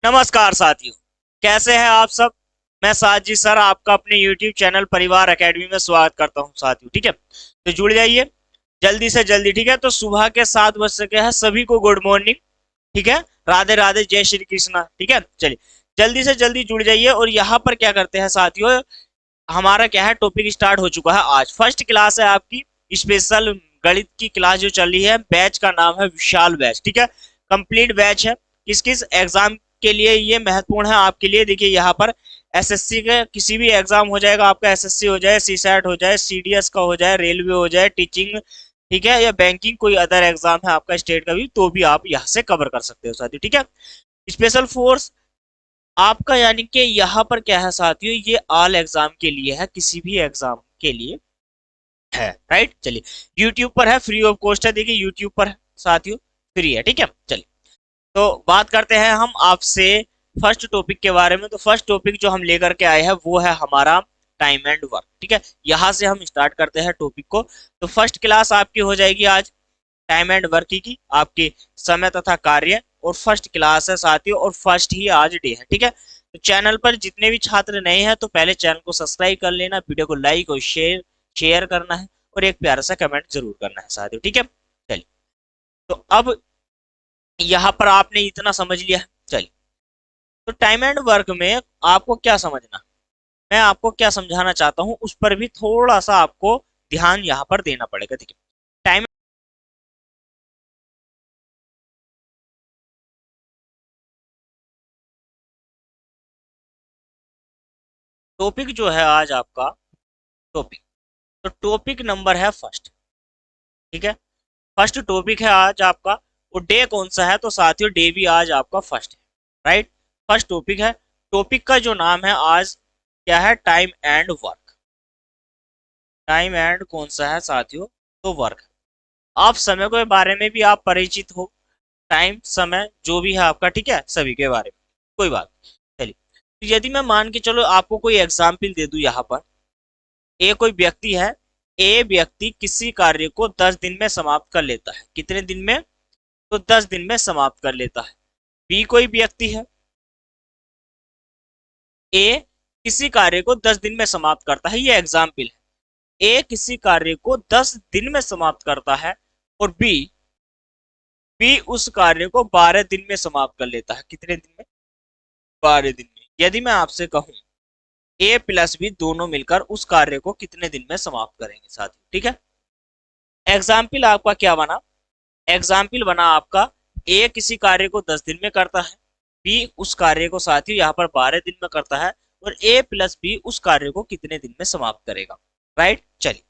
नमस्कार साथियों, कैसे हैं आप सब। मैं साजिद सर आपका अपने YouTube चैनल परिवार एकेडमी में स्वागत करता हूं साथियों। ठीक है, तो जुड़ जाइए जल्दी से जल्दी। ठीक है, तो सुबह के 7 बज चुके हैं, सभी को गुड मॉर्निंग। ठीक है, राधे राधे, जय श्री कृष्णा। ठीक है, चलिए जल्दी से जल्दी जुड़ जाइए। और यहाँ पर क्या करते हैं साथियों, हमारा क्या है, टॉपिक स्टार्ट हो चुका है। आज फर्स्ट क्लास है आपकी, स्पेशल गणित की क्लास जो चल रही है। बैच का नाम है विशाल बैच। ठीक है, कंप्लीट बैच है। किस किस एग्जाम के लिए ये महत्वपूर्ण है आपके लिए, देखिए यहाँ पर एसएससी का किसी भी एग्जाम हो जाएगा आपका, एसएससी हो जाए, सीसैट हो जाए, सीडीएस का हो जाए, रेलवे हो जाए, टीचिंग, ठीक है, या बैंकिंग, कोई अदर एग्जाम है आपका स्टेट का भी, तो भी आप यहाँ से कवर कर सकते हो साथियों। ठीक है, स्पेशल फोर्स आपका, यानी कि यहाँ पर क्या है साथियों, ये ऑल एग्जाम के लिए है, किसी भी एग्जाम के लिए है। राइट, चलिए यूट्यूब पर है, फ्री ऑफ कॉस्ट है। देखिए यूट्यूब पर है साथियों, फ्री है। ठीक है, चलिए तो बात करते हैं हम आपसे फर्स्ट टॉपिक के बारे में। तो फर्स्ट टॉपिक जो हम लेकर के आए हैं वो है हमारा टाइम एंड वर्क। ठीक है, यहां से हम स्टार्ट करते हैं टॉपिक को। तो फर्स्ट क्लास आपकी हो जाएगी आज टाइम एंड वर्क की, आपके समय तथा कार्य, और फर्स्ट क्लास है साथियों, और फर्स्ट ही आज डे है। ठीक है, तो चैनल पर जितने भी छात्र नए हैं तो पहले चैनल को सब्सक्राइब कर लेना, वीडियो को लाइक और शेयर शेयर करना है, और एक प्यारा सा कमेंट जरूर करना है साथियों। ठीक है, चलिए तो अब यहाँ पर आपने इतना समझ लिया। चलिए, तो टाइम एंड वर्क में आपको क्या समझना, मैं आपको क्या समझाना चाहता हूँ उस पर भी थोड़ा सा आपको ध्यान यहाँ पर देना पड़ेगा। देखिए टाइम टॉपिक जो है आज आपका, टॉपिक, तो टॉपिक नंबर है फर्स्ट। ठीक है, फर्स्ट टॉपिक है आज आपका। और डे कौन सा है, तो साथियों डे भी आज आपका फर्स्ट है। राइट, फर्स्ट टॉपिक है। टॉपिक का जो नाम है आज क्या है, time and work. Time and कौन सा है साथियों, तो वर्क। आप समय के बारे में भी आप परिचित हो, टाइम समय जो भी है आपका, ठीक है, सभी के बारे में कोई बात नहीं। चलिए, तो यदि मैं मान के चलो आपको कोई एग्जाम्पल दे दूं यहाँ पर, ए कोई व्यक्ति है, ए व्यक्ति किसी कार्य को 10 दिन में समाप्त कर लेता है। कितने दिन में, तो 10 दिन में समाप्त कर लेता है। बी कोई व्यक्ति है, ए किसी कार्य को 10 दिन में समाप्त करता है, ये एग्जाम्पल है। ए किसी कार्य को 10 दिन में समाप्त करता है, और बी उस कार्य को 12 दिन में समाप्त कर लेता है। कितने दिन में, 12 दिन में। यदि मैं आपसे कहूं ए प्लस बी दोनों मिलकर उस कार्य को कितने दिन में समाप्त करेंगे साथियों। ठीक है, एग्जाम्पल आपका क्या बना, एग्जाम्पल बना आपका, ए किसी कार्य को 10 दिन में करता है, बी उस कार्य को साथियों यहाँ पर 12 दिन में करता है, और ए प्लस बी उस कार्य को कितने दिन में समाप्त करेगा। राइट, चलिए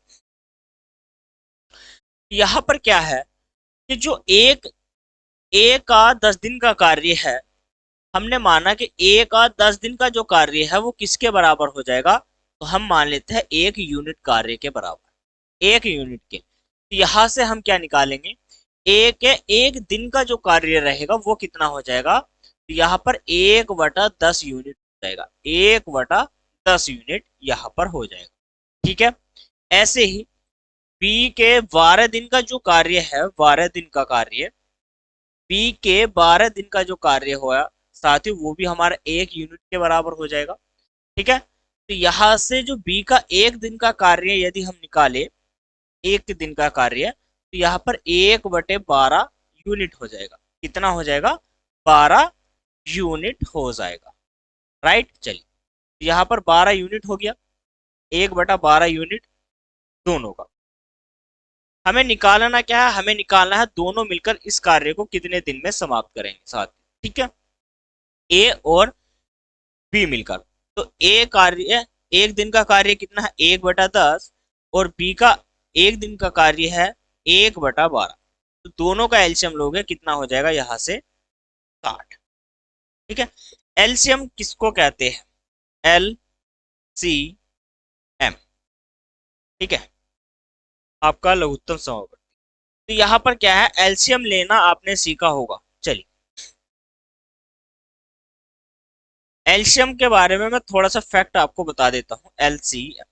यहाँ पर क्या है कि जो एक ए का 10 दिन का कार्य है, हमने माना कि ए का 10 दिन का जो कार्य है वो किसके बराबर हो जाएगा, तो हम मान लेते हैं 1 यूनिट कार्य के बराबर, 1 यूनिट के। तो यहां से हम क्या निकालेंगे, ए के 1 दिन का जो कार्य रहेगा वो कितना हो जाएगा, तो यहाँ पर 1/10 यूनिट हो जाएगा, 1/10 यूनिट यहाँ पर हो जाएगा। ठीक है, ऐसे ही बी के 12 दिन का जो कार्य है, 12 दिन का कार्य, बी के 12 दिन का जो कार्य हुआ साथियों, वो भी हमारा 1 यूनिट के बराबर हो जाएगा। ठीक है, तो यहां से जो बी का 1 दिन का कार्य यदि हम निकाले, 1 दिन का कार्य, तो यहाँ पर 1/12 यूनिट हो जाएगा। कितना हो जाएगा, 12 यूनिट हो जाएगा। राइट, चलिए तो यहाँ पर 12 यूनिट हो गया, 1/12 यूनिट दोनों का। हमें निकालना क्या है, हमें निकालना है दोनों मिलकर इस कार्य को कितने दिन में समाप्त करेंगे साथ। ठीक है, ए और बी मिलकर। तो ए कार्य, 1 दिन का कार्य कितना है, 1/10, और बी का 1 दिन का कार्य है 1/12। तो दोनों का एलसीएम लोगे कितना हो जाएगा, यहां से 60। ठीक है, एलसीएम किसको कहते हैं, एल सी एम। ठीक है, आपका लघुत्तम समापन। तो यहाँ पर क्या है, एलसीएम लेना आपने सीखा होगा। चलिए एलसीएम के बारे में मैं थोड़ा सा फैक्ट आपको बता देता हूँ, एलसीएम।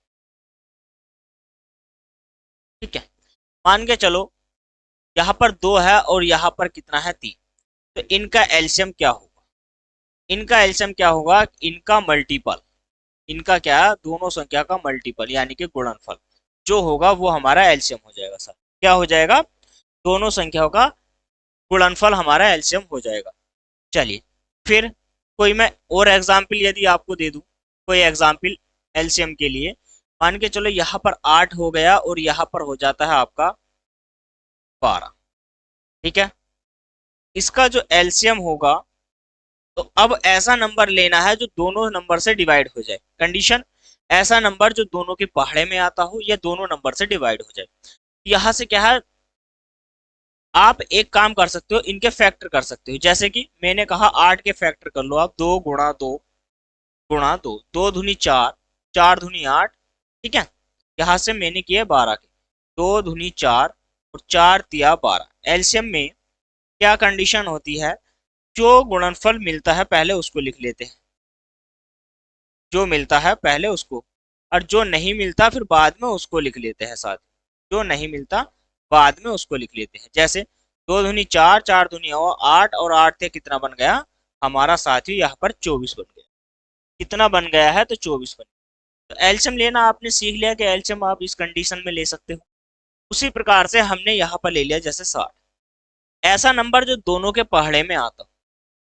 ठीक है, मान के चलो यहाँ पर 2 है और यहाँ पर कितना है, 3, तो इनका एलसीएम क्या होगा, इनका एलसीएम क्या होगा, इनका मल्टीपल, इनका क्या, दोनों संख्या का मल्टीपल यानी कि गुणनफल जो होगा वो हमारा एलसीएम हो जाएगा सर। क्या हो जाएगा, दोनों संख्याओं का गुणनफल हमारा एलसीएम हो जाएगा। चलिए फिर कोई मैं और एग्जाम्पल यदि आपको दे दूं, कोई एग्जाम्पल एलसीएम के लिए, मान के चलो यहाँ पर 8 हो गया और यहाँ पर हो जाता है आपका 12, ठीक है। इसका जो एलसीएम होगा, तो अब ऐसा नंबर लेना है जो दोनों नंबर से डिवाइड हो जाए। कंडीशन, ऐसा नंबर जो दोनों के पहाड़े में आता हो या दोनों नंबर से डिवाइड हो जाए। यहाँ से क्या है, आप एक काम कर सकते हो, इनके फैक्टर कर सकते हो। जैसे कि मैंने कहा 8 के फैक्टर कर लो आप, 2 गुणा 2 गुणा 2, 2 दूनी 4, 4 दूनी 8, ठीक है। यहाँ से मैंने किया 12 के, 2 दूनी 4 और 4 तिया 12। एलसीएम में क्या कंडीशन होती है, जो गुणनफल मिलता है पहले उसको लिख लेते हैं, जो मिलता है पहले उसको, और जो नहीं मिलता फिर बाद में उसको लिख लेते हैं साथ, जो नहीं मिलता बाद में उसको लिख लेते हैं। जैसे 2 दूनी 4, 4 दूनी 8 और 8 से कितना बन गया हमारा साथी, यहाँ पर 24 बन गया। कितना बन गया है, तो 24 बन गया। तो एलसीएम लेना आपने सीख लिया कि एलसीएम आप इस कंडीशन में ले सकते हो। उसी प्रकार से हमने यहाँ पर ले लिया जैसे 60, ऐसा नंबर जो दोनों के पहाड़े में आता हो,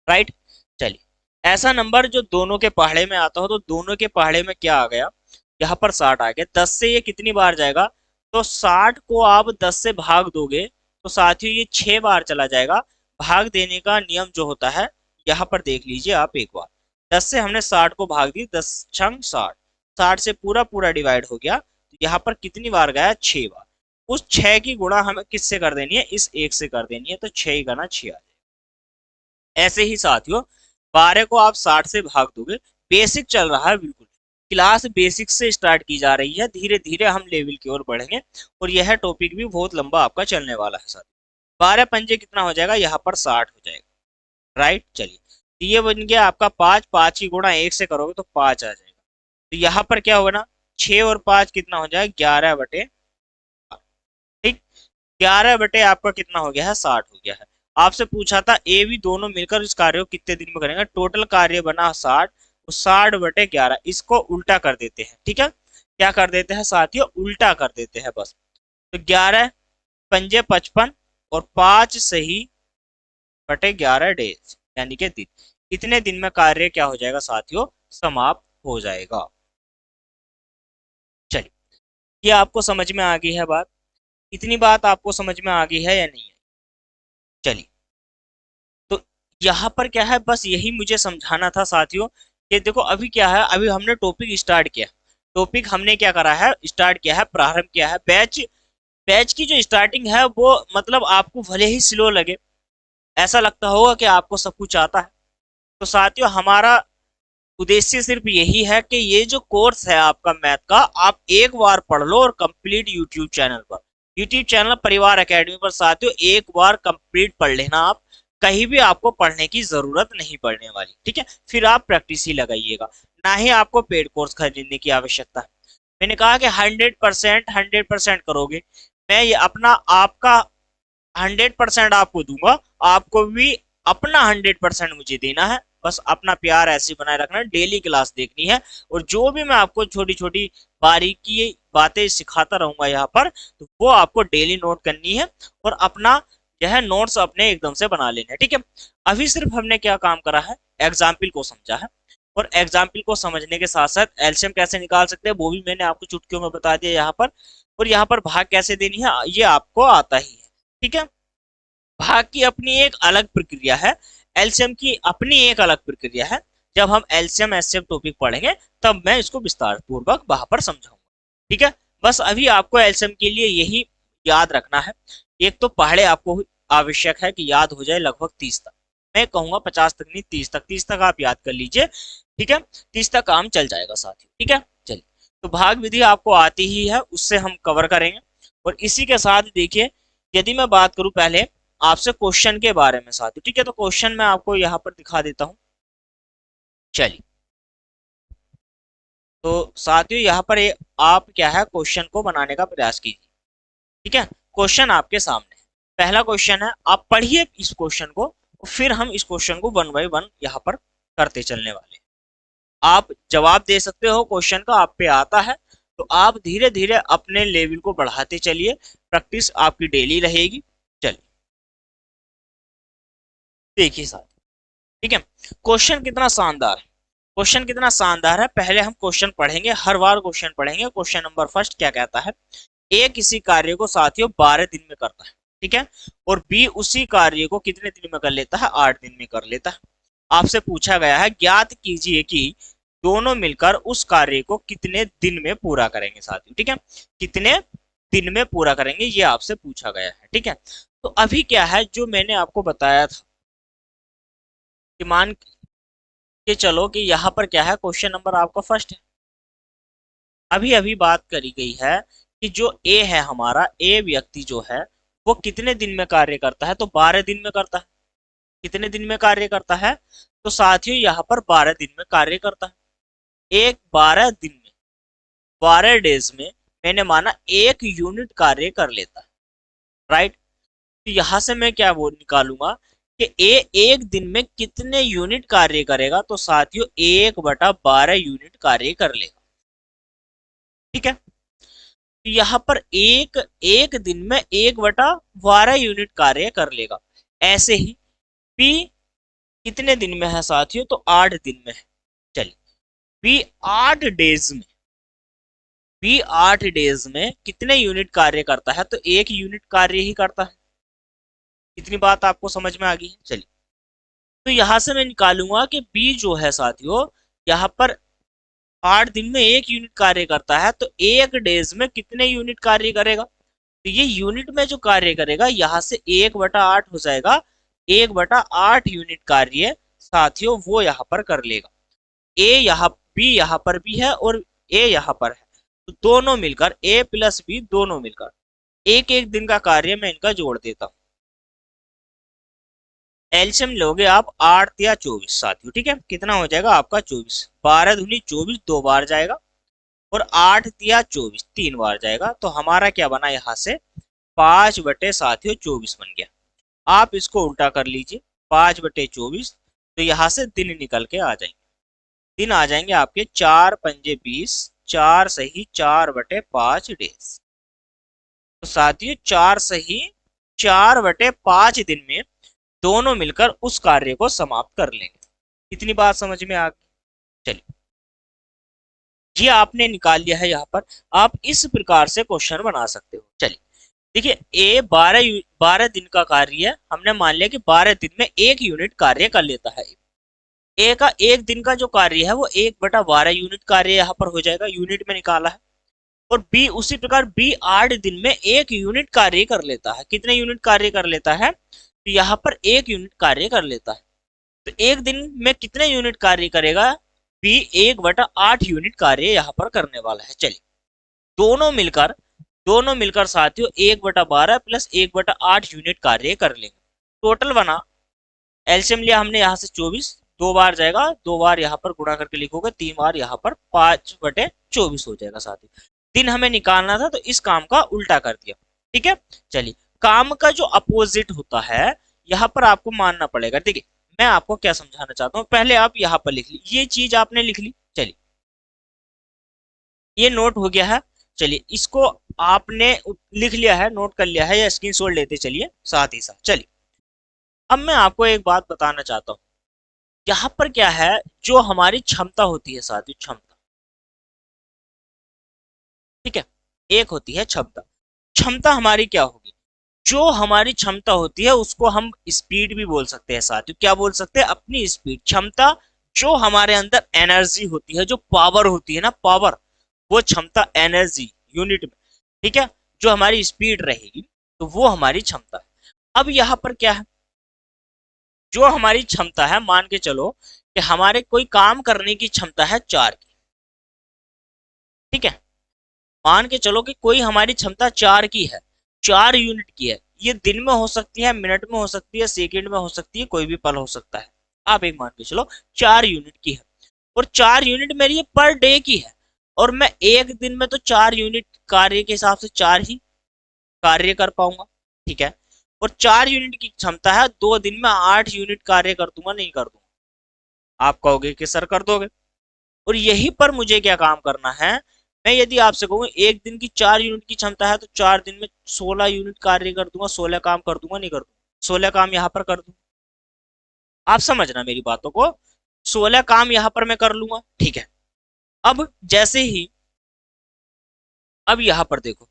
राइट। चलिए ऐसा नंबर जो दोनों के पहाड़े में आता हो, तो दोनों के पहाड़े में क्या आ गया, यहाँ पर 60 आ गया। 10 से ये कितनी बार जाएगा, तो 60 को आप 10 से भाग दोगे तो साथियों ये 6 बार चला जाएगा। भाग देने का नियम जो होता है, यहाँ पर देख लीजिए आप एक बार, 10 से हमने 60 को भाग दी, 10 छंग 60, 60 से पूरा पूरा डिवाइड हो गया। तो यहाँ पर कितनी बार गया, 6 बार। उस 6 की गुणा हमें किससे कर देनी है, इस एक से कर देनी है, तो 6 गुना 6 आ जाएगा। ऐसे ही साथियों 12 को आप 60 से भाग दोगे, बेसिक चल रहा है बिल्कुल, क्लास बेसिक से स्टार्ट की जा रही है, धीरे धीरे हम लेवल की ओर बढ़ेंगे और यह टॉपिक भी बहुत लंबा आपका चलने वाला है साथियों। 12 पंजे कितना हो जाएगा, यहाँ पर 60 हो जाएगा, राइट। चलिए तो ये बन गया आपका 5, 5 की गुणा 1 से करोगे तो 5 आ जाएगा। तो यहाँ पर क्या होगा ना, 6 और 5 कितना हो जाएगा, 11 बटे, ठीक, 11 बटे आपका कितना हो गया है, 60 हो गया है। आपसे पूछा था ए बी दोनों मिलकर इस कार्य को कितने दिन में करेंगे, टोटल कार्य बना 60, 60 बटे 11, इसको उल्टा कर देते हैं, ठीक है। क्या कर देते हैं साथियों, उल्टा कर देते हैं बस। तो 11 पंजे 55 और 5 सही बटे 11 डेज यानी कि दिन, इतने दिन में कार्य क्या हो जाएगा साथियों, समाप्त हो जाएगा। चलिए ये आपको समझ में आ गई है बात, इतनी बात आपको समझ में आ गई है या नहीं है। चलिए तो यहाँ पर क्या है, बस यही मुझे समझाना था साथियों कि देखो अभी क्या है, अभी हमने टॉपिक स्टार्ट किया, टॉपिक हमने क्या करा है, स्टार्ट किया है, प्रारंभ किया है। बैच, बैच की जो स्टार्टिंग है वो मतलब आपको भले ही स्लो लगे, ऐसा लगता होगा कि आपको सब कुछ आता है, तो साथियों हमारा उद्देश्य सिर्फ यही है कि ये जो कोर्स है आपका मैथ का, आप एक बार पढ़ लो और कंप्लीट यूट्यूब चैनल पर, यूट्यूब चैनल परिवार एकेडमी पर साथियों एक बार कंप्लीट पढ़ लेना आप, कहीं भी आपको पढ़ने की जरूरत नहीं पड़ने वाली, ठीक है। फिर आप प्रैक्टिस ही लगाइएगा, ना ही आपको पेड कोर्स खरीदने की आवश्यकता है। मैंने कहा कि 100% करोगे, मैं ये अपना आपका 100% आपको दूंगा, आपको भी अपना 100% मुझे देना है। बस अपना प्यार ऐसे बनाए रखना है, डेली क्लास देखनी है, और जो भी मैं आपको छोटी छोटी बारीकी बातें सिखाता रहूंगा यहाँ पर, तो वो आपको डेली नोट करनी है और अपना यह नोट्स अपने एकदम से बना लेने हैं, ठीक है। अभी सिर्फ हमने क्या काम करा है, एग्जाम्पल को समझा है, और एग्जाम्पल को समझने के साथ साथ एलसीएम कैसे निकाल सकते हैं वो भी मैंने आपको चुटकियों में बता दिया यहाँ पर, और यहाँ पर भाग कैसे देनी है ये आपको आता ही है, ठीक है। भाग की अपनी एक अलग प्रक्रिया है, एलसीएम की अपनी एक अलग प्रक्रिया है। जब हम एलसीएम एचसीएफ टॉपिक पढ़ेंगे तब मैं इसको विस्तार पूर्वक वहां पर समझाऊंगा, ठीक है। बस अभी आपको एलसीएम के लिए यही याद रखना है, एक तो पहाड़े आपको आवश्यक है कि याद हो जाए लगभग 30 तक, मैं कहूंगा 50 तक नहीं, 30 तक, 30 तक आप याद कर लीजिए, ठीक है। 30 तक काम चल जाएगा साथियों, ठीक है। चलिए तो भाग विधि आपको आती ही है, उससे हम कवर करेंगे। और इसी के साथ देखिए, यदि मैं बात करूं पहले आपसे क्वेश्चन के बारे में साथियों, ठीक है, तो क्वेश्चन मैं आपको यहाँ पर दिखा देता हूँ। चलिए तो साथियों यहाँ पर आप क्या है, क्वेश्चन को बनाने का प्रयास कीजिए, ठीक है। क्वेश्चन आपके सामने है, पहला क्वेश्चन है, आप पढ़िए इस क्वेश्चन को, फिर हम इस क्वेश्चन को वन बाय वन यहाँ पर करते चलने वाले। आप जवाब दे सकते हो क्वेश्चन का, आप पे आता है तो आप धीरे धीरे अपने लेवल को बढ़ाते चलिए, प्रैक्टिस आपकी डेली रहेगी। चलिए देखिए साथ, ठीक है, क्वेश्चन कितना शानदार है, क्वेश्चन कितना शानदार है। पहले हम क्वेश्चन पढ़ेंगे, हर बार क्वेश्चन पढ़ेंगे। क्वेश्चन नंबर फर्स्ट क्या कहता है, ए किसी कार्य को साथियों 12 दिन में करता है, ठीक है, और बी उसी कार्य को कितने दिन में कर लेता है, 8 दिन में कर लेता है। आपसे पूछा गया है ज्ञात कीजिए कि दोनों मिलकर उस कार्य को कितने दिन में पूरा करेंगे साथियों, ठीक है, कितने दिन में पूरा करेंगे, ये आपसे पूछा गया है, ठीक है। तो अभी क्या है, जो मैंने आपको बताया था कि मान के चलो कि यहाँ पर क्या है, क्वेश्चन नंबर आपका फर्स्ट है, अभी अभी बात करी गई है कि जो ए है हमारा, ए व्यक्ति जो है वो कितने दिन में कार्य करता है, तो 12 दिन में करता है। कितने दिन में कार्य करता है, तो साथियों यहाँ पर 12 दिन में कार्य करता है। एक 12 दिन में, 12 डेज में मैंने माना 1 यूनिट कार्य कर लेता है, राइट। तो यहां से मैं क्या वो निकालूंगा कि ए एक दिन में कितने यूनिट कार्य करेगा, तो साथियों 1/12 यूनिट कार्य कर लेगा, ठीक है। तो यहाँ पर एक एक दिन में 1/12 यूनिट कार्य कर लेगा। ऐसे ही बी कितने दिन में है साथियों, तो 8 दिन में है। चलिए बी 8 डेज में, बी 8 डेज में कितने यूनिट कार्य करता है, तो 1 यूनिट कार्य ही करता है। इतनी बात आपको समझ में आ गई है। चलिए तो यहां से मैं निकालूंगा कि बी जो है साथियों यहाँ पर 8 दिन में 1 यूनिट कार्य करता है, तो 1 डेज में कितने यूनिट कार्य करेगा, तो ये यूनिट में जो कार्य करेगा यहाँ से 1/8 हो जाएगा, 1/8 यूनिट कार्य साथियों वो यहाँ पर कर लेगा। ए यहाँ, बी यहाँ पर भी है और ए यहाँ पर है, तो दोनों मिलकर ए प्लस बी दोनों मिलकर एक एक दिन का कार्य मैं इनका जोड़ देता हूँ। एल्शियम लोगे आप 8 या 24 साथियों, ठीक है, कितना हो जाएगा आपका 24, 12 दूनी 24 दो बार जाएगा, और 8 या 24 तीन बार जाएगा, तो हमारा क्या बना यहाँ से 5/24 बन गया। आप इसको उल्टा कर लीजिए, 5/24, तो यहाँ से दिन निकल के आ जाएंगे, दिन आ जाएंगे आपके 4×5 = 20, 4×4/5 डेज। तो साथियों 4×4/5 दिन में दोनों मिलकर उस कार्य को समाप्त कर लेंगे। इतनी बात समझ में आ गई। चलिए ये आपने निकाल लिया है, यहाँ पर आप इस प्रकार से क्वेश्चन बना सकते हो। चलिए देखिए ए 12 दिन का कार्य है, हमने मान लिया कि 12 दिन में 1 यूनिट कार्य कर लेता है। ए का एक दिन का जो कार्य है वो 1/12 यूनिट कार्य यहाँ पर हो जाएगा, यूनिट में निकाला है। और बी उसी प्रकार बी 8 दिन में 1 यूनिट कार्य कर लेता है। कितने यूनिट कार्य कर लेता है, तो यहाँ पर 1 यूनिट कार्य कर लेता है। तो एक दिन में कितने यूनिट कार्य करेगा, बी 1/8 यूनिट कार्य यहाँ पर करने वाला है। चलिए दोनों मिलकर साथियों 1/12 प्लस 1/8 यूनिट कार्य कर लेंगे। टोटल बना, एलसीएम लिया हमने यहाँ से 24, दो बार जाएगा, दो बार यहाँ पर गुणा करके लिखोगे, तीन बार यहाँ पर 5/24 हो जाएगा साथियों। दिन हमें निकालना था तो इस काम का उल्टा कर दिया, ठीक है। चलिए काम का जो अपोजिट होता है यहाँ पर आपको मानना पड़ेगा। देखिए मैं आपको क्या समझाना चाहता हूँ, पहले आप यहाँ पर लिख ली, ये चीज आपने लिख ली। चलिए ये नोट हो गया है। चलिए इसको आपने लिख लिया है, नोट कर लिया है, या स्क्रीनशॉट लेते चलिए साथ ही साथ। चलिए अब मैं आपको एक बात बताना चाहता हूँ, यहाँ पर क्या है, जो हमारी क्षमता होती है साथियों, क्षमता, ठीक है, एक होती है क्षमता। क्षमता हमारी क्या होगी, जो हमारी क्षमता होती है उसको हम स्पीड भी बोल सकते हैं साथियों। क्या बोल सकते हैं, अपनी स्पीड, क्षमता। जो हमारे अंदर एनर्जी होती है, जो पावर होती है ना, पावर, वो क्षमता, एनर्जी यूनिट में, ठीक है, जो हमारी स्पीड रहेगी तो वो हमारी क्षमता है। अब यहाँ पर क्या है, जो हमारी क्षमता है, मान के चलो कि हमारे कोई काम करने की क्षमता है 4 की, ठीक है, मान के चलो कि कोई हमारी क्षमता 4 की है, 4 यूनिट की है। ये दिन में हो सकती है, मिनट में हो सकती है, सेकंड में हो सकती है, कोई भी पल हो सकता है। आप एक मान के चलो 4 यूनिट की है, और 4 यूनिट मेरी ये पर डे की है, और मैं एक दिन में तो 4 यूनिट कार्य के हिसाब से 4 ही कार्य कर पाऊंगा, ठीक है। और 4 यूनिट की क्षमता है, 2 दिन में 8 यूनिट कार्य कर दूंगा, नहीं कर दूंगा, आप कहोगे कि सर कर दोगे। और यहीं पर मुझे क्या काम करना है, मैं यदि आपसे कहूँ एक दिन की 4 यूनिट की क्षमता है तो 4 दिन में 16 यूनिट कार्य कर दूंगा, 16 काम कर दूंगा, नहीं कर दूंगा, 16 काम यहाँ पर कर दूंगा। आप समझना मेरी बातों को, 16 काम यहाँ पर मैं कर लूंगा, ठीक है। अब जैसे ही, अब यहाँ पर देखो,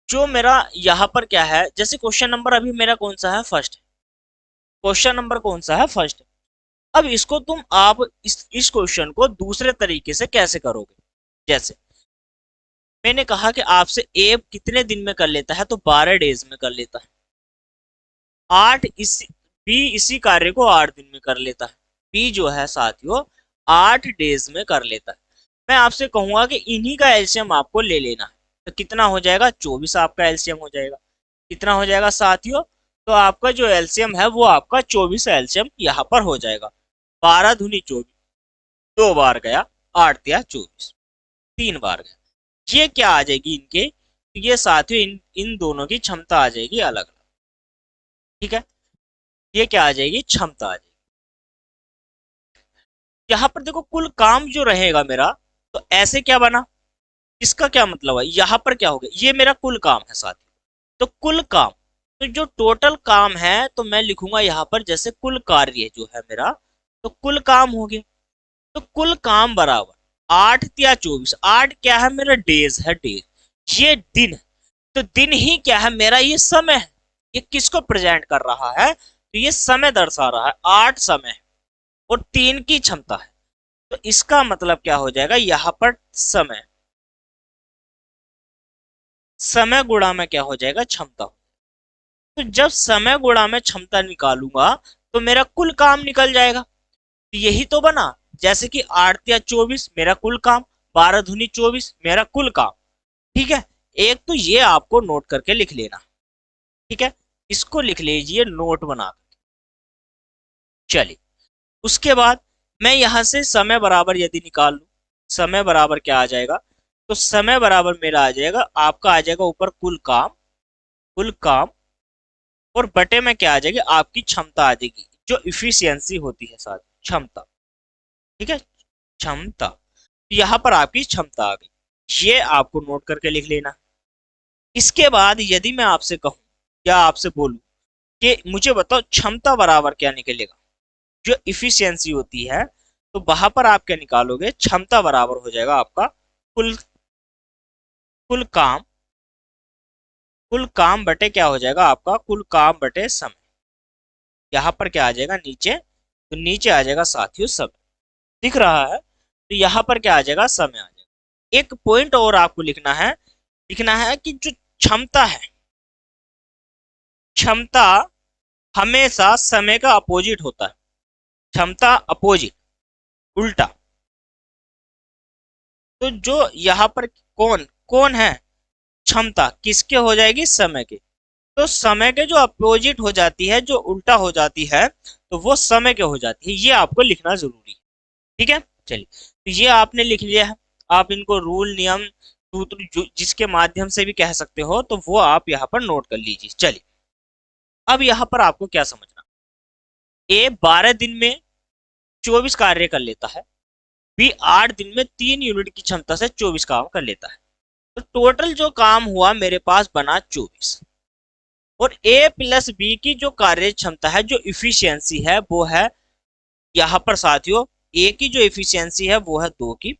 जो मेरा यहाँ पर क्या है, जैसे क्वेश्चन नंबर अभी मेरा कौन सा है, फर्स्ट। क्वेश्चन नंबर कौन सा है, फर्स्ट। अब इसको तुम आप इस क्वेश्चन को दूसरे तरीके से कैसे करोगे, जैसे मैंने कहा कि आपसे ए कितने दिन में कर लेता है, तो 12 डेज में कर लेता है। आठ इसी बी इसी कार्य को 8 दिन में कर लेता है। बी जो है साथियों 8 डेज में कर लेता है। मैं आपसे कहूंगा कि इन्हीं का एलसीएम आपको ले लेना है, तो कितना हो जाएगा, 24 आपका एलसीएम हो जाएगा। कितना हो जाएगा साथियों, तो आपका जो एलसीएम है वो आपका 24 एलसीएम यहाँ पर हो जाएगा। 12 दूनी 24, 2 बार गया, 8 या 24, 3 बार गया। ये क्या आ जाएगी इनके, तो ये साथियों इन दोनों की क्षमता आ जाएगी अलग अलग, ठीक है। ये क्या आ जाएगी, क्षमता आ जाएगी। यहाँ पर देखो कुल काम जो रहेगा मेरा, तो ऐसे क्या बना, इसका क्या मतलब है, यहाँ पर क्या हो गया, ये मेरा कुल काम है साथियों। तो कुल काम, तो जो टोटल काम है तो मैं लिखूंगा यहाँ पर जैसे कुल कार्य जो है मेरा, तो कुल काम हो गया। तो कुल काम बराबर 8 या 24, 8 क्या है मेरा, डेज है, डेज ये दिन है। तो दिन ही क्या है मेरा, ये समय है। ये किसको प्रेजेंट कर रहा है, तो ये समय दर्शा रहा है, 8 समय है और 3 की क्षमता है। तो इसका मतलब क्या हो जाएगा, यहाँ पर समय, समय गुणा में क्या हो जाएगा, क्षमता। तो जब समय गुणा में क्षमता निकालूंगा तो मेरा कुल काम निकल जाएगा। तो यही तो बना, जैसे कि 8 या 24 मेरा कुल काम, 12 दूनी 24 मेरा कुल काम, ठीक है। एक तो ये आपको नोट करके लिख लेना, ठीक है, इसको लिख लीजिए नोट बना। चलिए, उसके बाद मैं यहां से समय बराबर यदि निकाल लू, समय बराबर क्या आ जाएगा, तो समय बराबर मेरा आ जाएगा, आपका आ जाएगा ऊपर कुल काम, कुल काम, और बटे में क्या आ जाएगी, आपकी क्षमता आ जाएगी, जो इफिशियंसी होती है साथ, क्षमता, ठीक है, क्षमता। तो यहाँ पर आपकी क्षमता आ गई, ये आपको नोट करके लिख लेना। इसके बाद यदि मैं आपसे कहूं या आपसे बोलूं कि मुझे बताओ क्षमता बराबर क्या निकलेगा, जो इफिशियंसी होती है, तो वहां पर आप क्या निकालोगे, क्षमता बराबर हो जाएगा आपका कुल, कुल काम, कुल काम बटे क्या हो जाएगा आपका, कुल काम बटे समय। यहाँ पर क्या आ जाएगा नीचे, तो नीचे आ जाएगा साथियों समय, दिख रहा है। तो यहाँ पर क्या आ जाएगा, समय आ जाएगा। एक पॉइंट और आपको लिखना है कि जो क्षमता है, क्षमता हमेशा समय का अपोजिट होता है। क्षमता अपोजिट, उल्टा। तो जो यहाँ पर कौन कौन है, क्षमता किसके हो जाएगी, समय के। तो समय के जो अपोजिट हो जाती है, जो उल्टा हो जाती है, तो वो समय के हो जाती है। ये आपको लिखना जरूरी है, ठीक है। चलिए, तो ये आपने लिख लिया है। आप इनको रूल, नियम, सूत्र जिसके माध्यम से भी कह सकते हो, तो वो आप यहाँ पर नोट कर लीजिए। चलिए, अब यहाँ पर आपको क्या समझना, ए 12 दिन में 24 कार्य कर लेता है, बी 8 दिन में 3 यूनिट की क्षमता से 24 काम कर लेता है। तो टोटल जो काम हुआ मेरे पास बना 24, और ए प्लस बी की जो कार्य क्षमता है, जो इफिशियंसी है, वो है यहाँ पर साथियों, ए की जो इफिशियंसी है वो है 2 की,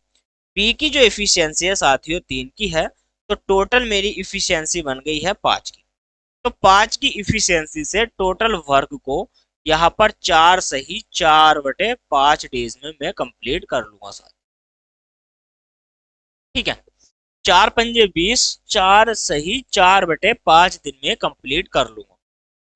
बी की जो इफिशियंसी है साथियों 3 की है। तो टोटल मेरी इफिशियंसी बन गई है 5 की। तो 5 की इफिशियंसी से टोटल वर्क को यहाँ पर 4 सही 4/5 डेज में मैं कंप्लीट कर लूंगा साथ, ठीक है। 4 पंजे 20, 4 सही 4/5 दिन में कंप्लीट कर लूंगा।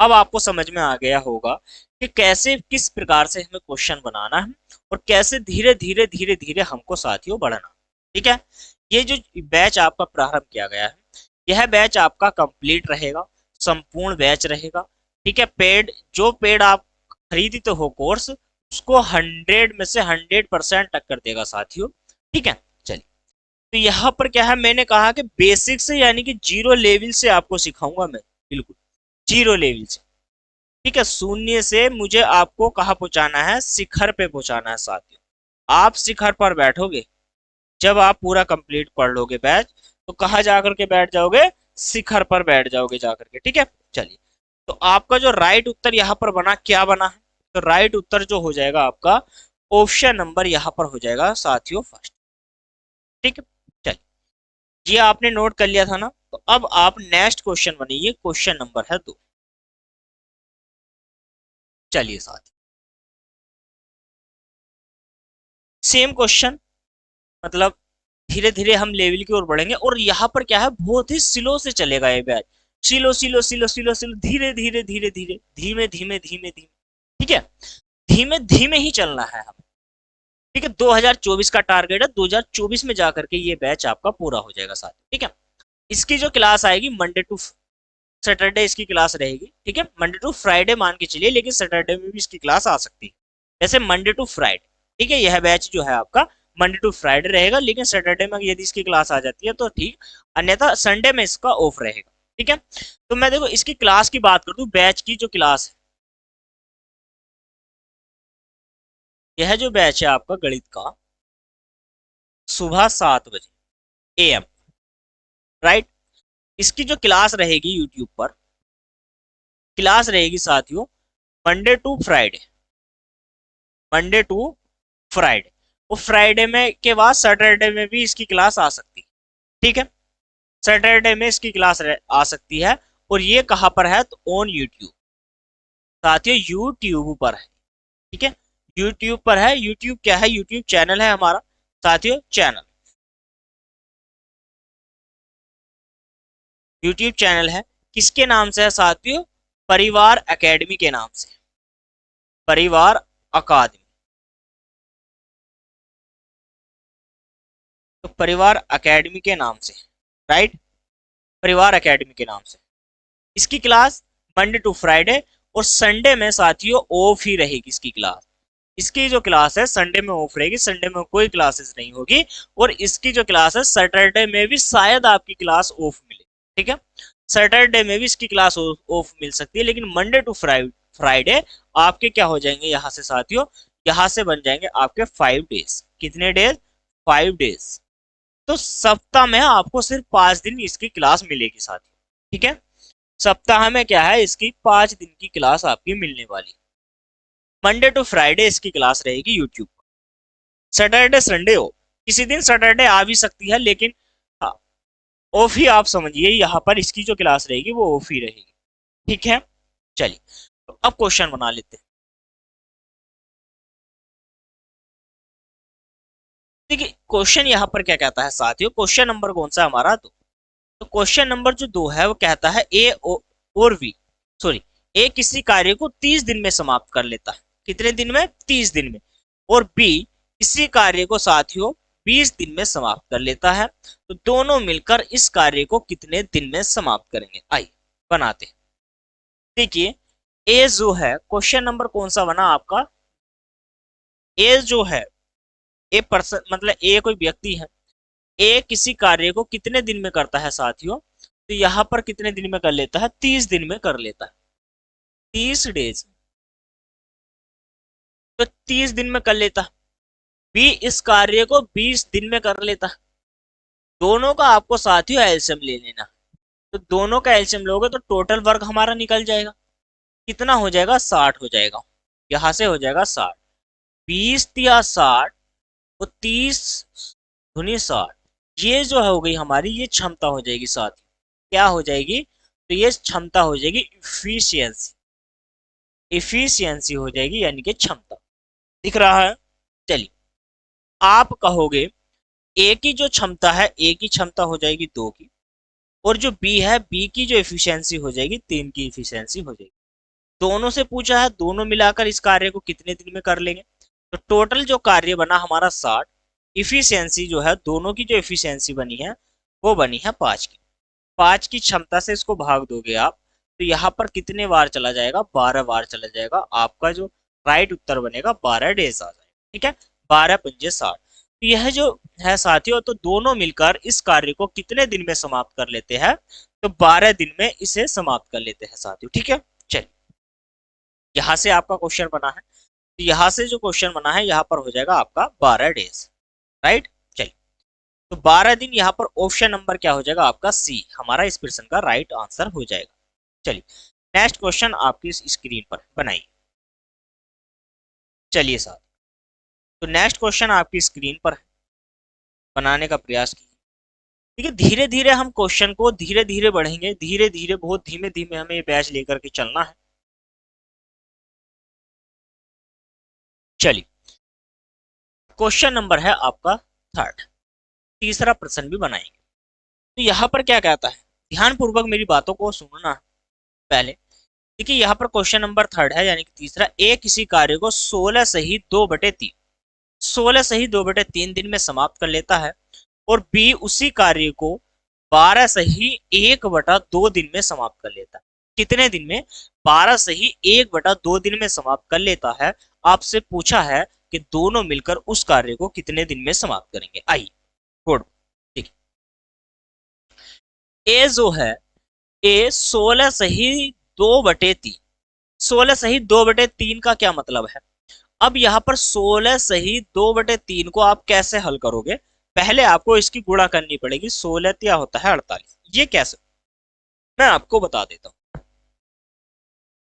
अब आपको समझ में आ गया होगा कि कैसे, किस प्रकार से हमें क्वेश्चन बनाना है, और कैसे धीरे धीरे धीरे धीरे हमको साथियों बढ़ना, ठीक है। ये जो बैच आपका प्रारंभ किया गया है, यह बैच आपका कंप्लीट रहेगा, संपूर्ण बैच रहेगा, ठीक है। पेड, जो पेड आप खरीदते हो कोर्स, उसको 100 में से 100% टक्कर देगा साथियों, ठीक है। चलिए, तो यहाँ पर क्या है, मैंने कहा कि बेसिक से यानी कि जीरो लेवल से आपको सिखाऊंगा मैं, बिल्कुल जीरो लेवल से। ठीक है, शून्य से मुझे आपको कहाँ पहुंचाना है, शिखर पे पहुंचाना है साथियों। आप शिखर पर बैठोगे जब आप पूरा कंप्लीट पढ़ लोगे बैच, तो कहाँ जाकर के बैठ जाओगे, शिखर पर बैठ जाओगे जाकर के। ठीक है, चलिए। तो आपका जो राइट उत्तर यहाँ पर बना, क्या बना है, तो राइट उत्तर जो हो जाएगा आपका, ऑप्शन नंबर यहाँ पर हो जाएगा साथियों फर्स्ट। ठीक है, चलिए, ये आपने नोट कर लिया था ना। तो अब आप नेक्स्ट क्वेश्चन बनाइए, क्वेश्चन नंबर है 2। चलिए साथ, सेम क्वेश्चन, मतलब धीरे धीरे हम लेवल की ओर बढ़ेंगे, और यहाँ पर क्या है, बहुत ही स्लो से चलेगा ये batch. Slow slow slow slow slow, धीरे धीरे धीरे धीरे, धीमे धीमे धीमे धीमे। ठीक है, धीमे धीमे ही चलना है हम। ठीक है, 2024 का टारगेट है, 2024 में जाकर के ये बैच आपका पूरा हो जाएगा साथ। ठीक है, इसकी जो क्लास आएगी मंडे टू सैटरडे इसकी क्लास रहेगी। ठीक है, मंडे टू फ्राइडे मान के चलिए, लेकिन सैटरडे में भी इसकी क्लास आ सकती है, जैसे मंडे टू फ्राइडे। ठीक है, यह बैच जो है आपका मंडे टू फ्राइडे रहेगा, लेकिन सैटरडे में यदि इसकी क्लास आ जाती है तो ठीक, अन्यथा संडे में इसका ऑफ रहेगा। ठीक है, तो मैं देखो इसकी क्लास की बात कर दूं, बैच की जो क्लास है, यह जो बैच है आपका गणित का, सुबह 7 बजे AM, राइट। इसकी जो क्लास रहेगी यूट्यूब पर, क्लास रहेगी साथियों Monday to Friday, Monday to Friday. वो फ्राइडे में के बाद सैटरडे में भी इसकी क्लास आ सकती है। ठीक है, सैटरडे में इसकी क्लास आ सकती है। और ये कहां पर है, तो ऑन यूट्यूब साथियों, यूट्यूब पर है। ठीक है, यूट्यूब पर है। यूट्यूब क्या है, यूट्यूब चैनल है हमारा साथियों, चैनल, यूट्यूब चैनल है। किसके नाम से है साथियों, परिवार एकेडमी के नाम से, परिवार अकादमी। तो परिवार एकेडमी के नाम से, राइट, परिवार एकेडमी के नाम से इसकी क्लास मंडे टू फ्राइडे, और संडे में साथियों ऑफ ही रहेगी इसकी क्लास। इसकी जो क्लास है संडे में ऑफ रहेगी, संडे में कोई क्लासेस नहीं होगी। और इसकी जो क्लास है सैटरडे में भी शायद आपकी क्लास ऑफ मिले। ठीक है, सैटरडे में भी इसकी क्लास ऑफ मिल सकती है, लेकिन मंडे टू फ्राइडे आपके क्या हो जाएंगे यहाँ से साथियों, यहाँ से बन जाएंगे आपके 5 डेज। कितने डेज, 5 डेज। तो सप्ताह में आपको सिर्फ 5 दिन इसकी क्लास मिलेगी साथियों। ठीक है, सप्ताह में क्या है, इसकी 5 दिन की क्लास आपकी मिलने वाली। मंडे टू फ्राइडे इसकी क्लास रहेगी यूट्यूब पर। सैटरडे संडे हो, किसी दिन सैटरडे आ भी सकती है, लेकिन ऑफ ही आप समझिए, यहाँ पर इसकी जो क्लास रहेगी वो ऑफ ही रहेगी। ठीक है, चलिए, तो अब क्वेश्चन बना लेते हैं। देखिए क्वेश्चन यहाँ पर क्या कहता है साथियों, क्वेश्चन नंबर कौन सा हमारा, तो क्वेश्चन नंबर जो 2 है वो कहता है ए और बी, सॉरी, ए किसी कार्य को 30 दिन में समाप्त कर लेता है। कितने दिन में, 30 दिन में। और बी इसी कार्य को साथियों 20 दिन में समाप्त कर लेता है। तो दोनों मिलकर इस कार्य को कितने दिन में समाप्त करेंगे, आइए बनाते हैं। देखिए ए जो है, क्वेश्चन नंबर कौन सा बना आपका, ए जो है, ए पर्सन मतलब ए कोई व्यक्ति है, ए किसी कार्य को कितने दिन में करता है साथियों, तो यहां पर कितने दिन में कर लेता है, 30 दिन में कर लेता है, 30 डेज। तो 30 दिन में कर लेता है। बी इस कार्य को 20 दिन में कर लेता है। दोनों का आपको साथियों एलसीएम ले लेना। तो दोनों का एलसीएम लोगे तो टोटल वर्क हमारा निकल जाएगा, कितना हो जाएगा, 60 हो जाएगा। यहां से हो जाएगा 60, 20 या 60 और 30 × 60, ये जो हो गई हमारी, ये क्षमता हो जाएगी साथियों, क्या हो जाएगी, तो ये क्षमता हो जाएगी इफिशियंसी, इफिशियंसी हो जाएगी यानी कि क्षमता। दिख रहा है, चलिए, आप कहोगे ए की जो क्षमता है, ए की क्षमता हो जाएगी 2 की, और जो बी है, बी की जो एफिशिएंसी हो जाएगी 3 की एफिशिएंसी हो जाएगी। दोनों से पूछा है, दोनों मिलाकर इस कार्य को कितने दिन में कर लेंगे। तो टोटल जो कार्य बना हमारा 60, इफिशियंसी जो है, दोनों की जो एफिशिएंसी बनी है वो बनी है 5 की। 5 की क्षमता से इसको भाग दोगे आप, तो यहाँ पर कितने बार चला जाएगा, 12 बार चला जाएगा। आपका जो राइट उत्तर बनेगा 12 डेज आ जाएगा। ठीक है, 12×5 = 60। तो यह जो है साथियों, तो दोनों मिलकर इस कार्य को कितने दिन में समाप्त कर लेते हैं? तो 12 दिन में इसे समाप्त कर लेते हैं साथियों। ठीक है, चलिए यहां से आपका क्वेश्चन बना है, तो यहां से जो क्वेश्चन बना है यहाँ पर हो जाएगा आपका 12 डेज, राइट। चलिए, तो 12 दिन यहाँ पर ऑप्शन नंबर क्या हो जाएगा आपका? सी हमारा इस प्रश्न का राइट आंसर हो जाएगा। चलिए नेक्स्ट क्वेश्चन आपकी स्क्रीन पर बनाइए। चलिए साथ, तो नेक्स्ट क्वेश्चन आपकी स्क्रीन पर बनाने का प्रयास कीजिए। ठीक है, धीरे धीरे हम क्वेश्चन को धीरे धीरे बढ़ेंगे, धीरे धीरे बहुत धीमे धीमे हमें ये बैच लेकर के चलना है। चलिए क्वेश्चन नंबर है आपका थर्ड, तीसरा प्रश्न भी बनाएंगे। तो यहाँ पर क्या कहता है, ध्यान पूर्वक मेरी बातों को सुनना पहले। देखिए यहाँ पर क्वेश्चन नंबर थर्ड है, यानी कि तीसरा, ए किसी कार्य को 16 सही 2/3 16 सही 2/3 दिन में समाप्त कर लेता है, और बी उसी कार्य को 12 सही 1/2 दिन में समाप्त कर लेता है। कितने दिन में? 12 सही 1/2 दिन में समाप्त कर लेता है। आपसे पूछा है कि दोनों मिलकर उस कार्य को कितने दिन में समाप्त करेंगे। आइए गुड, देखिए ए जो है, ए 16 सही 2/3, 16 सही 2/3 का क्या मतलब है? अब यहाँ पर 16 सही 2/3 को आप कैसे हल करोगे? पहले आपको इसकी गुणा करनी पड़ेगी। 16 क्या होता है 48, ये कैसे, मैं आपको बता देता हूँ।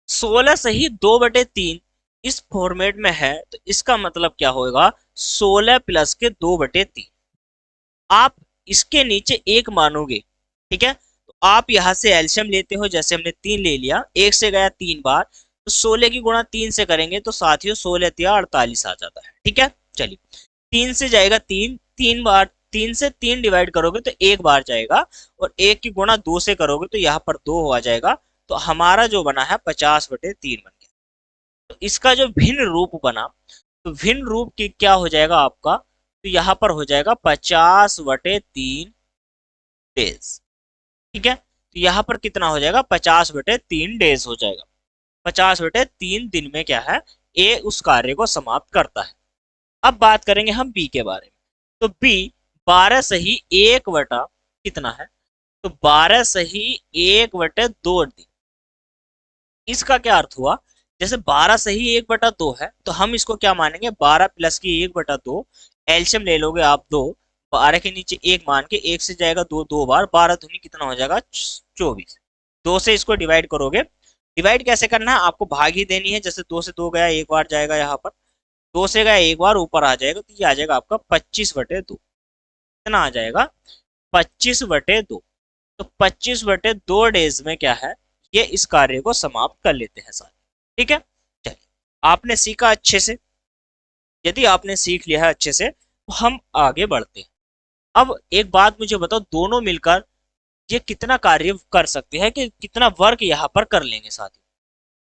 16 सही 2/3 इस फॉर्मेट में है, तो इसका मतलब क्या होगा? 16 प्लस के 2/3। आप इसके नीचे एक मानोगे, ठीक है, तो आप यहां से एल्शियम लेते हो, जैसे हमने 3 ले लिया, एक से गया 3 बार, तो 16 की गुणा 3 से करेंगे तो साथियों 16 तिया 48 आ जाता है। ठीक है, चलिए 3 से जाएगा 3, 3 बार, 3 से 3 डिवाइड करोगे तो एक बार जाएगा, और एक की गुणा 2 से करोगे तो यहाँ पर 2 आ जाएगा। तो हमारा जो बना है 50/3 बन गया। तो इसका जो भिन्न रूप बना, तो भिन्न रूप की क्या हो जाएगा आपका? तो यहाँ पर हो जाएगा 50/3 डेज। ठीक है, तो यहाँ पर कितना हो जाएगा? 50/3 डेज हो जाएगा। 50/3 दिन में क्या है, ए उस कार्य को समाप्त करता है। अब बात करेंगे हम बी के बारे में। तो बी 12 सही 1 कितना है? तो 12 सही 1/2 दिन। इसका क्या अर्थ हुआ? जैसे 12 सही 1/2 है, तो हम इसको क्या मानेंगे? 12 प्लस की 1/2, एल्शियम ले लोगे आप 2, 12 के नीचे 1 मान के, 1 से जाएगा 2 2 बार, 12 दूनी कितना हो जाएगा? 24। 2 से इसको डिवाइड करोगे, डिवाइड कैसे करना है? आपको भाग ही देनी है। जैसे 2 से 2 गया, एक बार जाएगा, यहाँ पर 2 से गया एक बार, ऊपर आ जाएगा, तो ये आ जाएगा आपका 25/2। कितना आ जाएगा? 25/2। तो 25/2 डेज में क्या है, ये इस कार्य को समाप्त कर लेते हैं सारे। ठीक है, चलिए आपने सीखा अच्छे से। यदि आपने सीख लिया है अच्छे से, तो हम आगे बढ़ते हैं। अब एक बात मुझे बताओ, दोनों मिलकर ये कितना कार्य कर सकते हैं, कि कितना वर्क यहाँ पर कर लेंगे साथियों?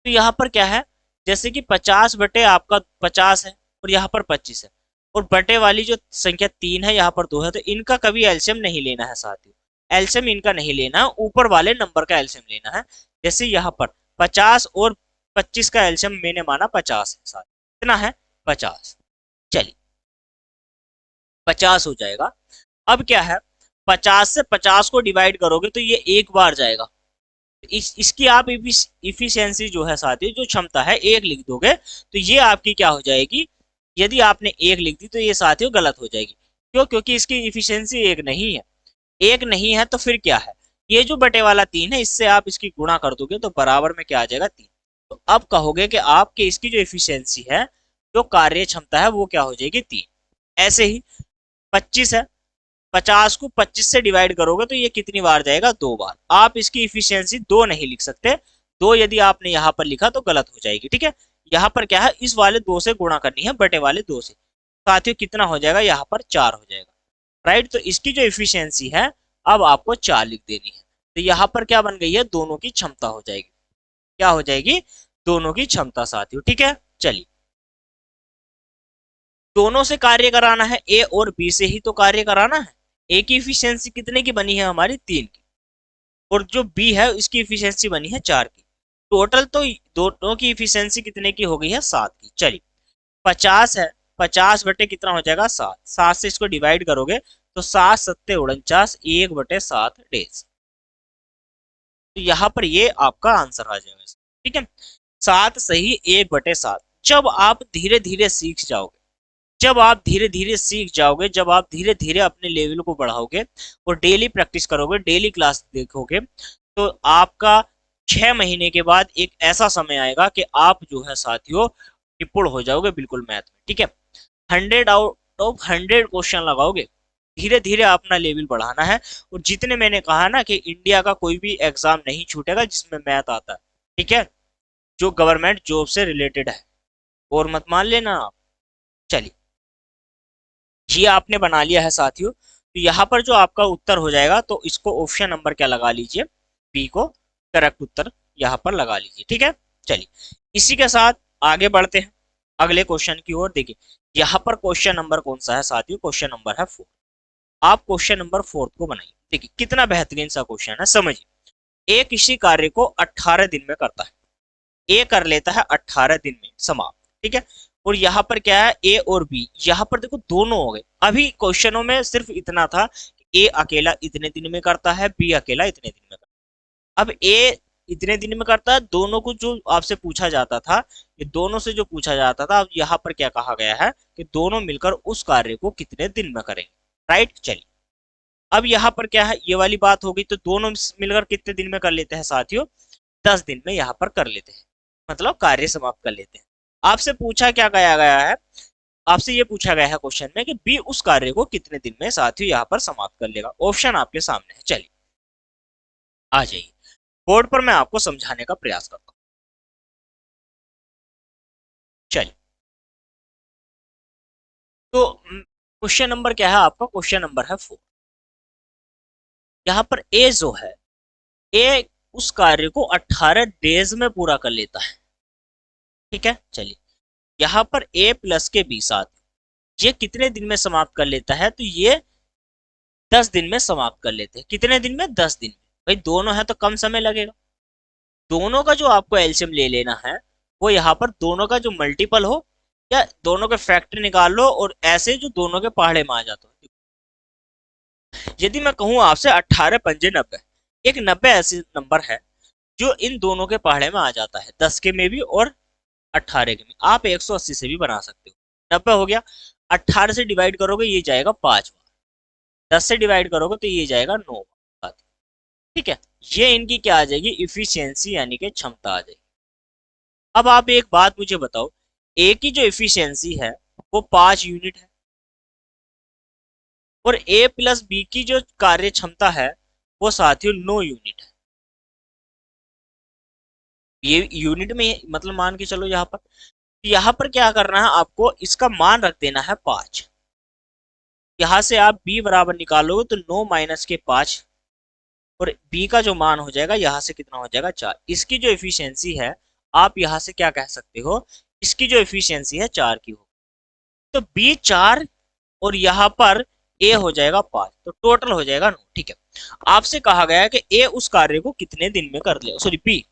तो यहाँ पर क्या है, जैसे कि 50 बटे आपका 50 है, और यहाँ पर 25 है, और बटे वाली जो संख्या 3 है, यहाँ पर 2 है, तो इनका कभी एल्शियम नहीं लेना है साथियों। एल्शियम इनका नहीं लेना है, ऊपर वाले नंबर का एल्शियम लेना है। जैसे यहाँ पर 50 और 25 का एल्शियम मैंने माना 50 है साथियों। कितना है? 50। चलिए 50 हो जाएगा। अब क्या है, 50 से 50 को डिवाइड करोगे तो ये एक बार जाएगा। इसकी आप इफिशियंसी जो है साथियों, जो क्षमता है, एक लिख दोगे तो ये आपकी क्या हो जाएगी? यदि आपने एक लिख दी तो ये साथियों गलत हो जाएगी। क्यों? क्योंकि इसकी इफिशियंसी एक नहीं है। एक नहीं है तो फिर क्या है, ये जो बटे वाला 3 है, इससे आप इसकी गुणा कर दोगे तो बराबर में क्या आ जाएगा? 3। तो अब कहोगे कि आपके इसकी जो इफिशियंसी है, जो कार्य क्षमता है, वो क्या हो जाएगी? 3। ऐसे ही 25 है, 50 को 25 से डिवाइड करोगे तो ये कितनी बार जाएगा? 2 बार। आप इसकी इफिशियंसी 2 नहीं लिख सकते, 2 यदि आपने यहाँ पर लिखा तो गलत हो जाएगी। ठीक है, यहाँ पर क्या है, इस वाले 2 से गुणा करनी है, बटे वाले 2 से। साथियों कितना हो जाएगा? यहाँ पर 4 हो जाएगा, राइट। तो इसकी जो इफिशियंसी है, अब आपको 4 लिख देनी है। तो यहाँ पर क्या बन गई है? दोनों की क्षमता हो जाएगी। क्या हो जाएगी? दोनों की क्षमता साथियों। ठीक है, चलिए दोनों से कार्य कराना है, ए और बी से ही तो कार्य कराना है। ए की इफिशियंसी कितने की बनी है हमारी? 3 की, और जो बी है इसकी इफिशियंसी बनी है 4 की। टोटल तो दोनों की इफिशियंसी कितने की हो गई है? 7 की। चलिए 50 है, 50 बटे कितना हो जाएगा 7, 7 से इसको डिवाइड करोगे तो 7 सत्ते 49, 1/7 डेज। तो यहाँ पर ये आपका आंसर आ जाएगा, ठीक है। 7 सही 1/7। जब आप धीरे धीरे सीख जाओगे, जब आप धीरे धीरे सीख जाओगे, जब आप धीरे धीरे अपने लेवल को बढ़ाओगे और डेली प्रैक्टिस करोगे, डेली क्लास देखोगे, तो आपका 6 महीने के बाद एक ऐसा समय आएगा कि आप जो है साथियों निपुण हो जाओगे बिल्कुल मैथ में, ठीक है। 100 आउट ऑफ 100 क्वेश्चन लगाओगे, धीरे धीरे अपना लेवल बढ़ाना है। और जितने मैंने कहा ना कि इंडिया का कोई भी एग्जाम नहीं छूटेगा जिसमें मैथ आता है, ठीक है, जो गवर्नमेंट जॉब से रिलेटेड है, और मत मान लेना आप। चलिए, ये आपने बना लिया है साथियों। तो यहाँ पर जो आपका उत्तर हो जाएगा, तो इसको ऑप्शन नंबर क्या लगा लीजिए, बी को करेक्ट उत्तर यहाँ पर लगा लीजिए, ठीक है। चलिए, इसी के साथ आगे बढ़ते हैं अगले क्वेश्चन की ओर। देखिए यहाँ पर क्वेश्चन नंबर कौन सा है साथियों, क्वेश्चन नंबर है 4। आप क्वेश्चन नंबर 4 को बनाइए। देखिए कितना बेहतरीन सा क्वेश्चन है, समझिए। ए किसी कार्य को 18 दिन में करता है, ए कर लेता है 18 दिन में समाप्त, ठीक है। और यहाँ पर क्या है, ए और बी, यहाँ पर देखो दोनों हो गए। अभी क्वेश्चनों में सिर्फ इतना था कि ए अकेला इतने दिन में करता है, बी अकेला इतने दिन में करता है। अब ए इतने दिन में करता है, दोनों को जो आपसे पूछा जाता था, ये दोनों से जो पूछा जाता था, अब यहाँ पर क्या कहा गया है कि दोनों मिलकर उस कार्य को कितने दिन में करेंगे, राइट। चलिए, अब यहाँ पर क्या है, ये वाली बात हो गई, तो दोनों मिलकर कितने दिन में कर लेते हैं साथियों, 10 दिन में यहाँ पर कर लेते हैं, मतलब कार्य समाप्त कर लेते हैं। आपसे पूछा क्या गया गया है, आपसे ये पूछा गया है क्वेश्चन में कि बी उस कार्य को कितने दिन में साथियों यहाँ पर समाप्त कर लेगा। ऑप्शन आपके सामने है, चलिए आ जाइए बोर्ड पर, मैं आपको समझाने का प्रयास करता हूँ। चलिए, तो क्वेश्चन नंबर क्या है आपका, क्वेश्चन नंबर है 4। यहाँ पर ए जो है, ए उस कार्य को 18 डेज में पूरा कर लेता है, ठीक है। चलिए, यहाँ पर ए प्लस के बी साथ, ये कितने दिन में समाप्त कर लेता है, तो ये 10 दिन में समाप्त कर लेते हैं। कितने दिन में, 10 दिन में। भाई दोनों है तो कम समय लगेगा, दोनों का जो आपको एलसीएम ले लेना है, वो यहाँ पर दोनों का जो मल्टीपल हो या दोनों के फैक्टर निकाल लो, और ऐसे जो दोनों के पहाड़े में आ जाते हो। यदि मैं कहूँ आपसे 18 पंजे 90, एक 90 ऐसी नंबर है जो इन दोनों के पहाड़े में आ जाता है, 10 के में भी और 18 के में। आप 180 से भी बना सकते हो। 90 हो गया, 18 से डिवाइड करोगे ये जाएगा 5 बार, 10 से डिवाइड करोगे तो ये जाएगा 9 बार, ठीक है। ये इनकी क्या आ जाएगी, इफिशियंसी यानी कि क्षमता आ जाएगी। अब आप एक बात मुझे बताओ, ए की जो इफिशियंसी है वो 5 यूनिट है, और ए प्लस बी की जो कार्य क्षमता है वो साथियों 9 यूनिट है। ये यूनिट में मतलब मान के चलो, यहाँ पर क्या करना है आपको, इसका मान रख देना है 5। यहाँ से आप b बराबर निकालोगे तो 9 माइनस के 5, और b का जो मान हो जाएगा यहाँ से कितना हो जाएगा 4। इसकी जो एफिशिएंसी है, आप यहाँ से क्या कह सकते हो, इसकी जो एफिशिएंसी है 4 की हो, तो b 4 और यहाँ पर a हो जाएगा 5, तो टोटल हो जाएगा 9, ठीक है। आपसे कहा गया है कि a उस कार्य को कितने दिन में कर ले, सॉरी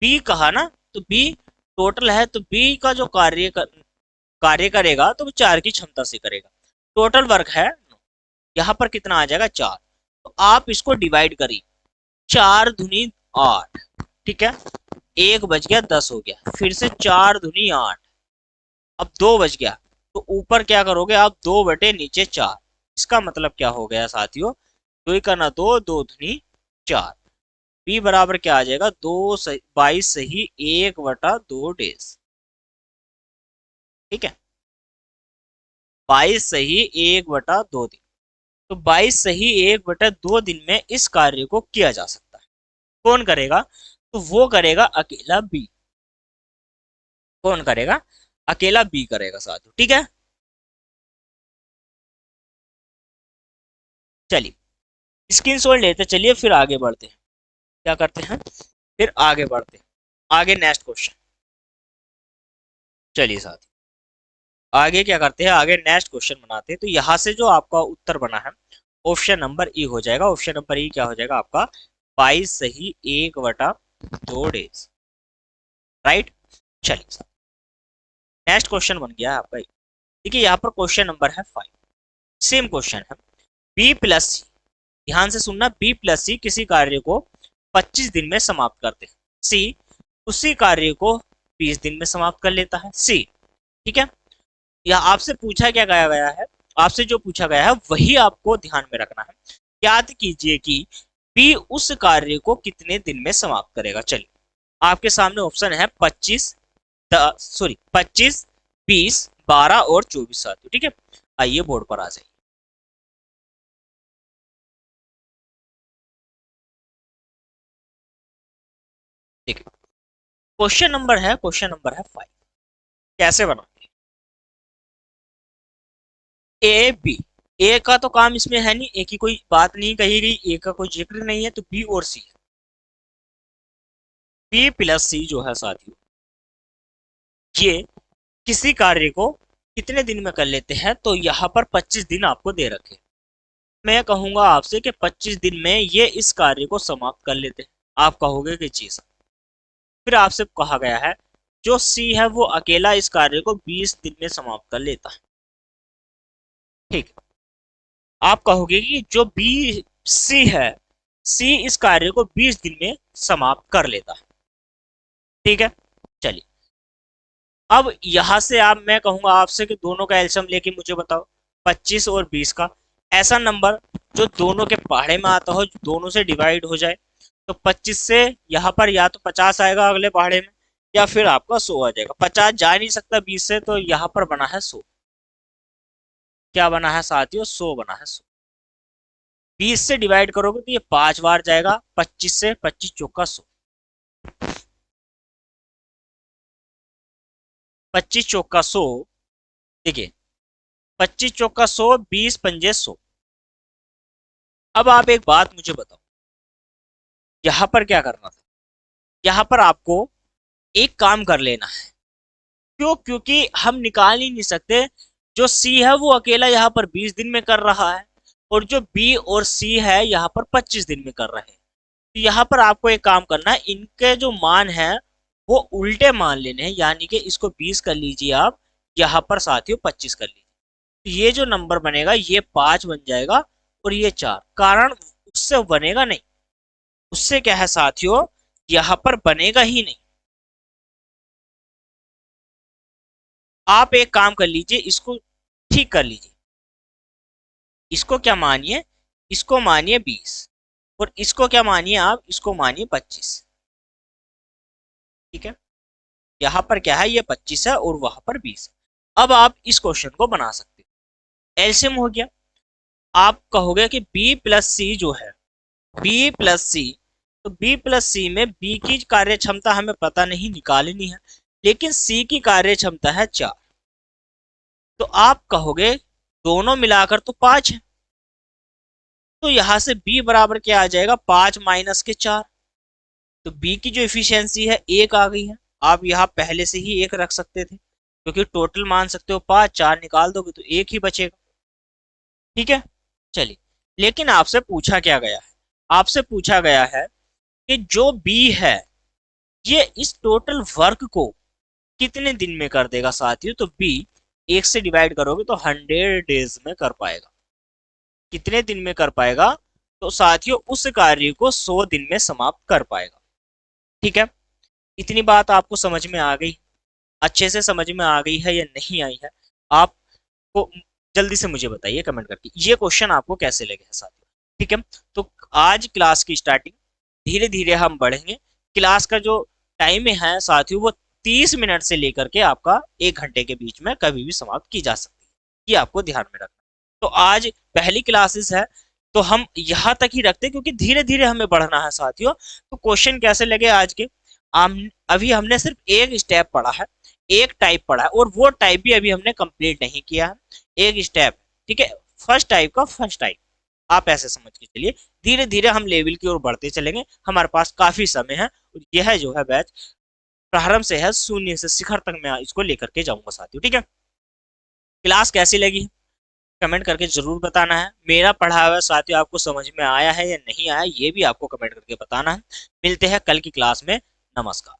b कहा ना, तो b टोटल है, तो b का जो कार्य करेगा तो वो 4 की क्षमता से करेगा। टोटल वर्क है, यहाँ पर कितना आ जाएगा 4, तो आप इसको डिवाइड करिए, 4 दूनी 8, ठीक है। 1 बज गया 10 हो गया, फिर से 4 दूनी 8, अब 2 बज गया, तो ऊपर क्या करोगे आप, 2 बटे नीचे 4। इसका मतलब क्या हो गया साथियों, 2 ही करना 2, 2 दूनी 4। बी बराबर क्या आ जाएगा, 22 सही 1/2 डेज, ठीक है। 22 सही 1/2 दिन, तो 22 सही 1/2 दिन में इस कार्य को किया जा सकता है। कौन करेगा, तो वो करेगा अकेला बी। कौन करेगा, अकेला बी करेगा साथियों, ठीक है। चलिए स्क्रीनशॉट लेते, चलिए फिर आगे बढ़ते हैं, क्या करते हैं, फिर आगे बढ़ते हैं, आगे नेक्स्ट क्वेश्चन। चलिए साथियों आगे क्या करते हैं, आगे नेक्स्ट क्वेश्चन बनाते हैं। तो यहाँ से जो आपका उत्तर बना है ऑप्शन नंबर ई हो जाएगा। ऑप्शन नंबर ई क्या हो जाएगा आपका, 22 सही 1/2 डेज, राइट। चलिए नेक्स्ट क्वेश्चन बन गया है आपका। देखिए यहाँ पर क्वेश्चन नंबर है 5, सेम क्वेश्चन है। बी प्लस सी, ध्यान से सुनना, बी प्लस सी किसी कार्य को 25 दिन में समाप्त करते हैं, सी उसी कार्य को 20 दिन में समाप्त कर लेता है, सी। ठीक है, या आपसे पूछा क्या गया है, आपसे जो पूछा गया है वही आपको ध्यान में रखना है। याद कीजिए कि बी उस कार्य को कितने दिन में समाप्त करेगा। चलिए आपके सामने ऑप्शन है 25, 20, 12 और 24 साथियों। ठीक है, आइए बोर्ड पर आ जाइए। देखिए क्वेश्चन नंबर है 5। कैसे बनाएंगे, ए बी, ए का तो काम इसमें है नहीं, ए की कोई बात नहीं कही गई, ए का कोई जिक्र नहीं है, तो बी और सी, बी प्लस सी जो है साथियों, ये किसी कार्य को कितने दिन में कर लेते हैं, तो यहाँ पर 25 दिन आपको दे रखे। मैं कहूंगा आपसे कि 25 दिन में ये इस कार्य को समाप्त कर लेते हैं। आप कहोगे कि जी सर। फिर आपसे कहा गया है जो सी है वो अकेला इस कार्य को 20 दिन में समाप्त कर लेता है। ठीक, आप कहोगे कि जो बी सी है, सी इस कार्य को 20 दिन में समाप्त कर लेता है। ठीक है, चलिए अब यहां से आप, मैं कहूंगा आपसे कि दोनों का एलसीएम लेके मुझे बताओ 25 और 20 का ऐसा नंबर जो दोनों के पहाड़े में आता हो, दोनों से डिवाइड हो जाए। तो 25 से यहाँ पर या तो 50 आएगा अगले पहाड़े में, या फिर आपका 100 आ जाएगा। 50 जा नहीं सकता 20 से, तो यहाँ पर बना है 100। क्या बना है साथियों, 100 बना है 100। 20 से डिवाइड करोगे तो ये 5 बार जाएगा, 25 से, 25 चौका 100, 25 चौका 100। देखिए 25 चौका 100, 20 पंजे 100। अब आप एक बात मुझे बताओ, यहाँ पर क्या करना था, यहाँ पर आपको एक काम कर लेना है। क्यों, क्योंकि हम निकाल ही नहीं सकते, जो सी है वो अकेला यहाँ पर 20 दिन में कर रहा है, और जो बी और सी है यहाँ पर 25 दिन में कर रहे हैं। तो यहाँ पर आपको एक काम करना है, इनके जो मान है वो उल्टे मान लेने हैं, यानी कि इसको 20 कर लीजिए आप, यहाँ पर साथियों 25 कर लीजिए। तो ये जो नंबर बनेगा ये 5 बन जाएगा, और ये 4, कारण उससे बनेगा नहीं, उससे क्या है साथियों, यहाँ पर बनेगा ही नहीं। आप एक काम कर लीजिए, इसको ठीक कर लीजिए, इसको क्या मानिए, इसको मानिए 20, और इसको क्या मानिए आप, इसको मानिए 25। ठीक है, यहाँ पर क्या है, ये 25 है और वहां पर 20। अब आप इस क्वेश्चन को बना सकते हो, एलसीएम हो गया। आप कहोगे कि बी प्लस सी जो है, बी प्लस सी, तो बी प्लस सी में बी की कार्य क्षमता हमें पता नहीं, निकालनी है, लेकिन सी की कार्य क्षमता है 4। तो आप कहोगे दोनों मिलाकर तो 5 है, तो यहां से b बराबर क्या आ जाएगा, 5 माइनस के 4। तो b की जो इफिशियंसी है 1 आ गई है। आप यहाँ पहले से ही 1 रख सकते थे, क्योंकि टोटल मान सकते हो 5, 4 निकाल दोगे तो 1 ही बचेगा। ठीक है, चलिए, लेकिन आपसे पूछा क्या गया है, आपसे पूछा गया है कि जो b है ये इस टोटल वर्क को कितने दिन में कर देगा साथियों। तो b 1 से डिवाइड करोगे तो 100 डेज में कर पाएगा। कितने दिन में कर पाएगा, तो साथियों उस कार्य को 100 दिन में समाप्त कर पाएगा। ठीक है, इतनी बात आपको समझ में आ गई, अच्छे से समझ में आ गई है या नहीं आई है, आपको जल्दी से मुझे बताइए कमेंट करके, ये क्वेश्चन आपको कैसे लगे हैं साथियों। ठीक है, तो आज क्लास की स्टार्टिंग, धीरे धीरे हम बढ़ेंगे। क्लास का जो टाइम है साथियों वो 30 मिनट से लेकर के आपका 1 घंटे के बीच में कभी भी समाप्त की जा सकती है, ये आपको ध्यान में रखना। तो आज पहली क्लासेस है, तो हम यहाँ तक ही रखते हैं, क्योंकि धीरे धीरे हमें बढ़ना है साथियों। तो क्वेश्चन कैसे लगे आज के, अभी हमने सिर्फ एक स्टेप पढ़ा है, एक टाइप पढ़ा है, और वो टाइप भी अभी हमने कंप्लीट नहीं किया है, एक स्टेप। ठीक है, फर्स्ट टाइप का फर्स्ट टाइप, आप ऐसे समझ के चलिए। धीरे धीरे हम लेवल की ओर बढ़ते चलेंगे, हमारे पास काफी समय है, और यह जो है बैच प्रारंभ से है, शून्य से शिखर तक मैं इसको लेकर के जाऊंगा साथियों। ठीक है, क्लास कैसी लगी कमेंट करके जरूर बताना है। मेरा पढ़ाया हुआ साथियों आपको समझ में आया है या नहीं आया, ये भी आपको कमेंट करके बताना है। मिलते हैं कल की क्लास में, नमस्कार।